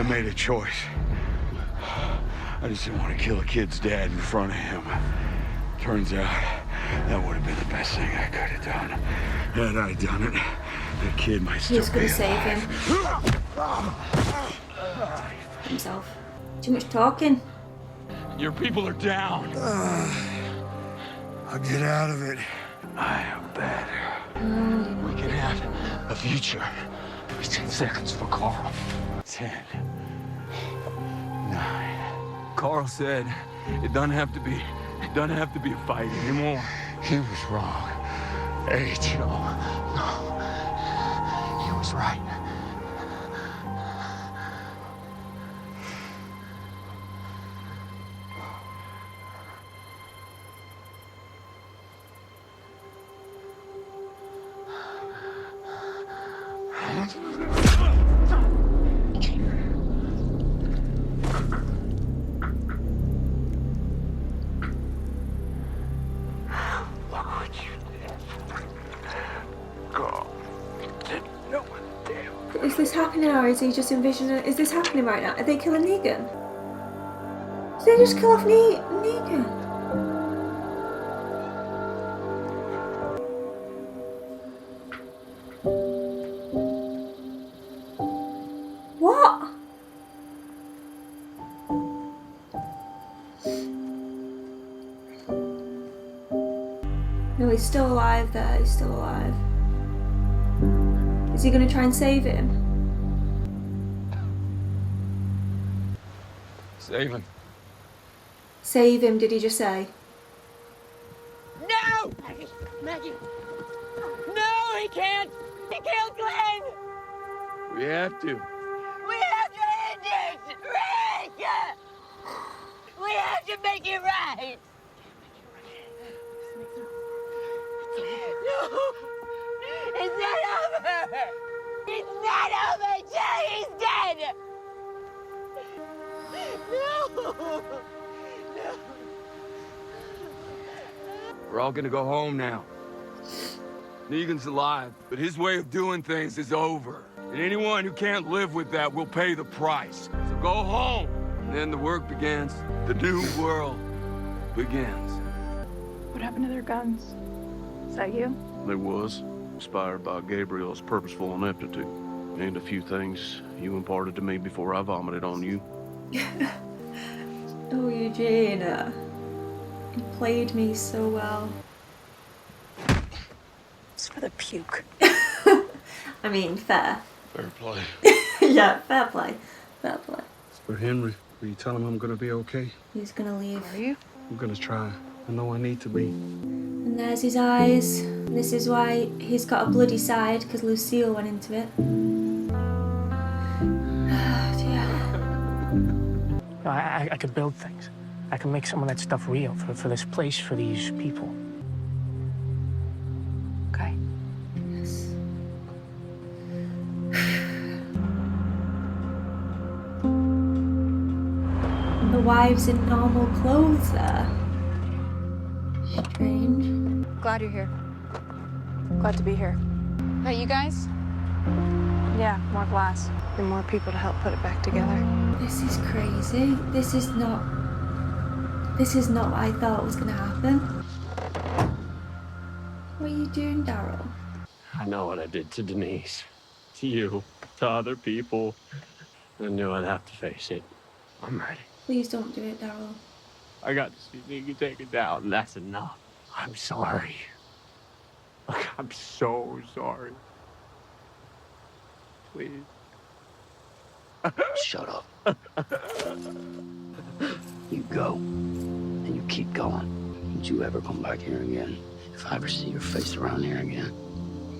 made a choice. I just didn't want to kill a kid's dad in front of him. Turns out, that would have been the best thing I could have done. Had I done it, that kid might still be alive. He's gonna save him. Himself. Too much talking. Your people are down. I'll get out of it. I am better. We can have a future. 10 seconds for Carl. 10. 9. Carl said it doesn't have to be a fight anymore. He was wrong. 8. No. He was right. Is this happening, or is he just envisioning? Is this happening right now? Are they killing Negan? Did they just kill off Negan? What? No, he's still alive there. He's still alive. Is he going to try and save him? Save him. Save him, did he just say? No! Maggie! No, he can't! He killed Glenn! We have to. We have to end it! Rick! We have to make it right! No! It's not over! It's not over until he's dead! No! No! We're all gonna go home now. Negan's alive, but his way of doing things is over. And anyone who can't live with that will pay the price. So go home. And then the work begins. The new world begins. What happened to their guns? Is that you? There was, inspired by Gabriel's purposeful ineptitude, and a few things you imparted to me before I vomited on you. Oh, Eugene. You played me so well. It's for the puke. I mean, fair. Fair play. Yeah, fair play. Fair play. But Henry, will you tell him I'm gonna be okay? He's gonna leave. Are you? I'm gonna try. I know I need to be. And there's his eyes. And this is why he's got a bloody side, because Lucille went into it. Oh, dear. I could build things. I can make some of that stuff real for this place, for these people. Okay. Yes. And the wives in normal clothes there. Strange. Glad you're here. Glad to be here. Hey, you guys? Yeah, more glass. And more people to help put it back together. This is crazy. This is not what I thought was gonna happen. What are you doing, Daryl? I know what I did to Denise, to you, to other people. I knew I'd have to face it. I'm ready. Please don't do it, Daryl. I got to see Nikki take it down. That's enough. I'm sorry. Look, I'm so sorry. Please. Shut up. You go, and you keep going. Don't you ever come back here again. If I ever see your face around here again,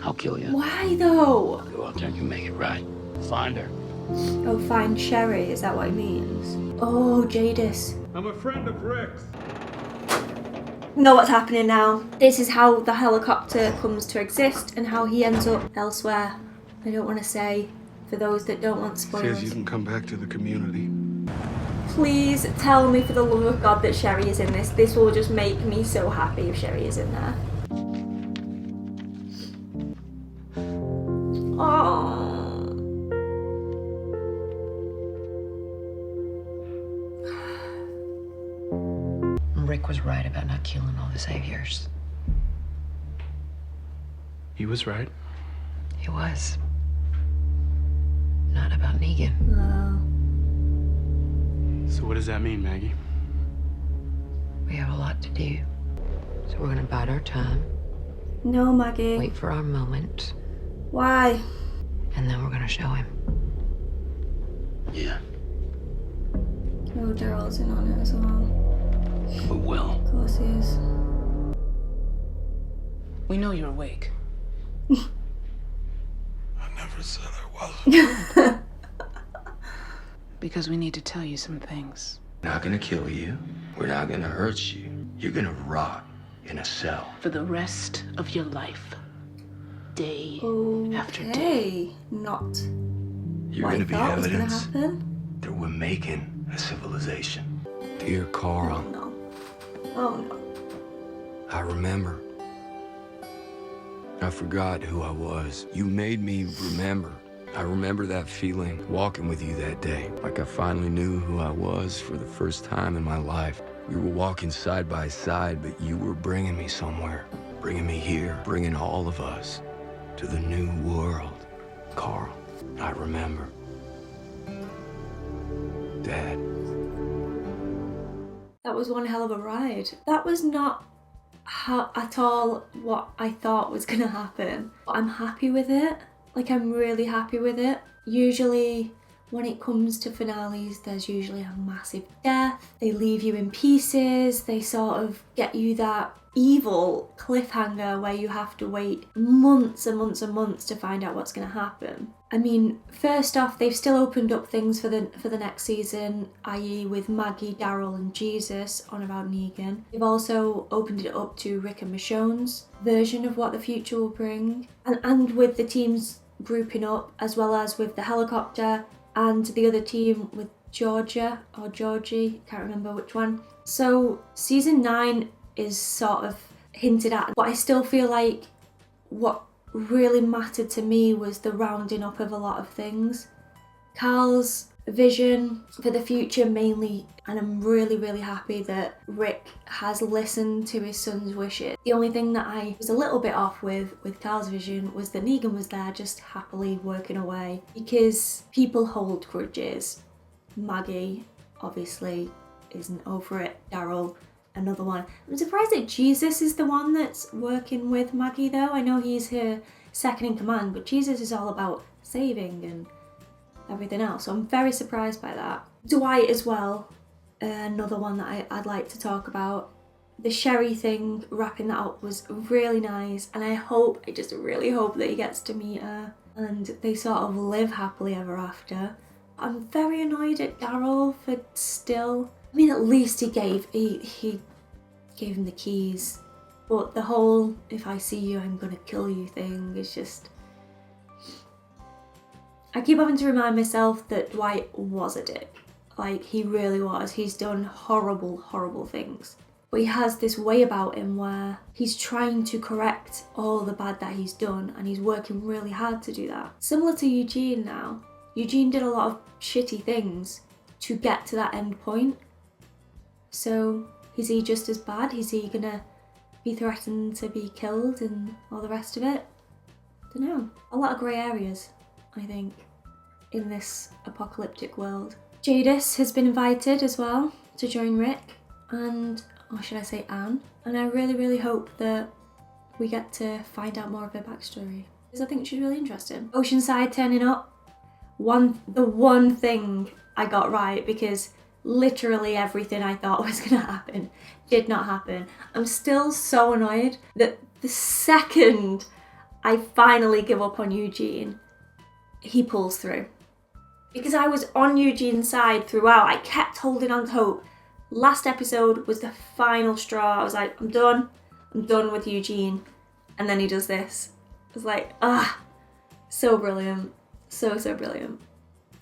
I'll kill you. Why though? Go out there and you make it right. Find her. Oh, find Sherry, is that what it means? Oh, Jadis. I'm a friend of Rick's. Know what's happening now. This is how the helicopter comes to exist and how he ends up elsewhere. I don't want to say, for those that don't want spoilers. Says you can come back to the community. Please tell me, for the love of God, that Sherry is in this. This will just make me so happy if Sherry is in there. Oh. not killing all the saviors. He was right. He was. Not about Negan. So what does that mean, Maggie? We have a lot to do. So we're gonna bide our time, No, Maggie. wait for our moment, Why? and then we're gonna show him. Yeah, Oh, Daryl's in on it as well. we will. Of course he is. We know you're awake. I never said I wasn't. Because we need to tell you some things. We're not gonna kill you. We're not gonna hurt you. You're gonna rot in a cell. For the rest of your life. Day after day. Okay. Not You're what I gonna be thought was gonna evidence happen. that we're making a civilization. Dear Oh Carl, no. Oh no. I remember. I forgot who I was. You made me remember. I remember that feeling, walking with you that day. Like I finally knew who I was for the first time in my life. We were walking side by side, but you were bringing me somewhere. Bringing me here, bringing all of us to the new world. Carl, I remember. Dad. That was one hell of a ride. That was not at all what I thought was gonna happen. But I'm happy with it. Like, I'm really happy with it. Usually, when it comes to finales, there's usually a massive death. They leave you in pieces. They sort of get you that evil cliffhanger where you have to wait months and months and months to find out what's going to happen. I mean, first off, they've still opened up things for the next season, i.e. with Maggie, Daryl and Jesus on about Negan. They've also opened it up to Rick and Michonne's version of what the future will bring. And with the teams grouping up, as well as with the helicopter and the other team with Georgia or Georgie, can't remember which one. So season 9 is sort of hinted at, but I still feel like what really mattered to me was the rounding up of a lot of things. Carl's vision for the future mainly, and I'm really, really happy that Rick has listened to his son's wishes. The only thing that I was a little bit off with Carl's vision was that Negan was there just happily working away, because people hold grudges. Maggie obviously isn't over it. Daryl, another one. I'm surprised that Jesus is the one that's working with Maggie though. I know he's her second in command, but Jesus is all about saving and everything else. So I'm very surprised by that. Dwight as well, another one that I'd like to talk about. The Sherry thing, wrapping that up, was really nice, and I just really hope that he gets to meet her and they sort of live happily ever after. I'm very annoyed at Daryl for still, I mean, at least he gave him the keys, but the whole "if I see you I'm gonna kill you" thing is just, I keep having to remind myself that Dwight was a dick. Like, he really was. He's done horrible, horrible things. But he has this way about him where he's trying to correct all the bad that he's done, and he's working really hard to do that. Similar to Eugene now. Eugene did a lot of shitty things to get to that end point. So, is he just as bad? Is he gonna be threatened to be killed and all the rest of it? Don't know. A lot of grey areas, I think, in this apocalyptic world. Jadis has been invited as well to join Rick and, or should I say Anne, and I really, really hope that we get to find out more of her backstory, because I think she's really interesting. Oceanside turning up, the one thing I got right, because literally everything I thought was gonna happen did not happen. I'm still so annoyed that the second I finally give up on Eugene, he pulls through. Because I was on Eugene's side throughout. I kept holding on to hope. Last episode was the final straw. I was like, I'm done with Eugene. And then he does this. I was like, so brilliant. So brilliant.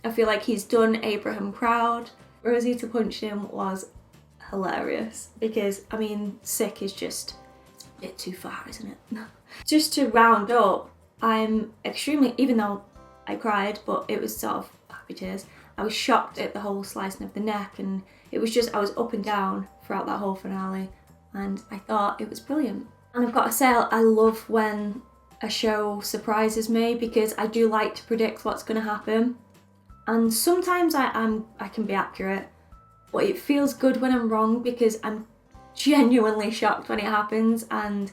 I feel like he's done Abraham proud. Rosita punching him was hilarious. Because, I mean, sick is just a bit too far, isn't it? Just to round up, I'm extremely, even though I cried, but it was sort of happy tears, I was shocked at the whole slicing of the neck, and it was just, I was up and down throughout that whole finale. and I thought it was brilliant. And I've got to say, I love when a show surprises me because I do like to predict what's going to happen. And sometimes I can be accurate, but it feels good when I'm wrong because I'm genuinely shocked when it happens, and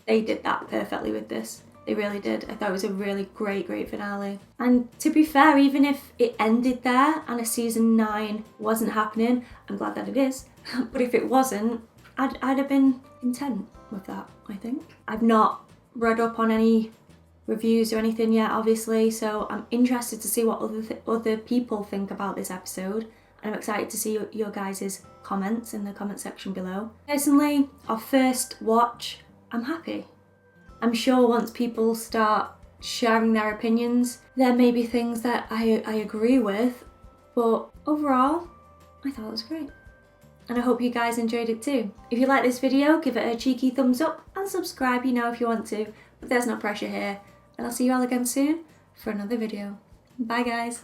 they did that perfectly with this. They really did. I thought it was a really great finale. And to be fair, even if it ended there and a season 9 wasn't happening, I'm glad that it is. But if it wasn't, I'd have been content with that, I think. I've not read up on any reviews or anything yet, obviously, so I'm interested to see what other people think about this episode. And I'm excited to see your guys' comments in the comment section below. Personally, our first watch, I'm happy. I'm sure once people start sharing their opinions, there may be things that I agree with, but overall, I thought it was great. And I hope you guys enjoyed it too. If you like this video, give it a cheeky thumbs up and subscribe, you know, if you want to, but there's no pressure here. And I'll see you all again soon for another video. Bye guys.